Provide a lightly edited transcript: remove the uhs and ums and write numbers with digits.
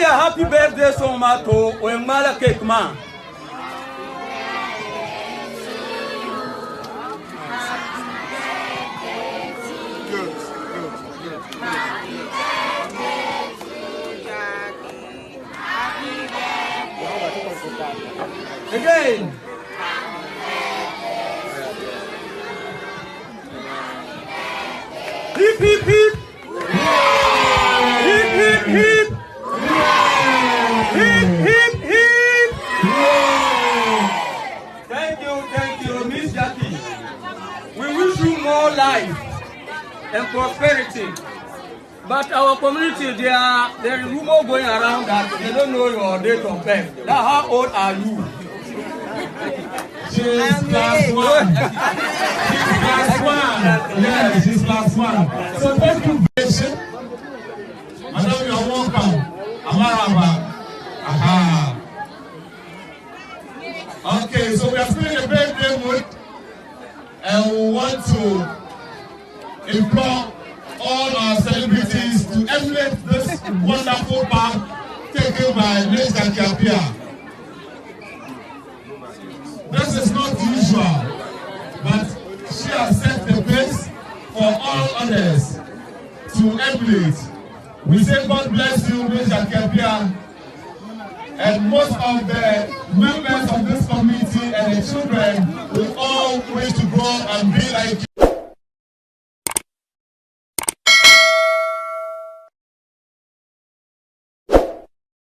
happy birthday song to Wemala Cake Man. Again. Hip hip hip. Hip hip hip. Hip hip hip. Thank you, Miss Jackie. We wish you more life and prosperity. But our community, there is rumor going around that they don't know your date of birth. Now, how old are you? She's class one. Yeah, she's class one. So thank you, Bishop. Madam, you are welcome. Amaraba. Aha. Okay, so we are still in the birthday mood, and we want to implore all our celebrities to emulate this wonderful path taken by Miss Jackie Appiah. This is not usual, but she has set the pace for all others to emulate. We say God bless you, Miss Jackie Appiah, and most of the members of this community and the children will all wish to grow and be like you.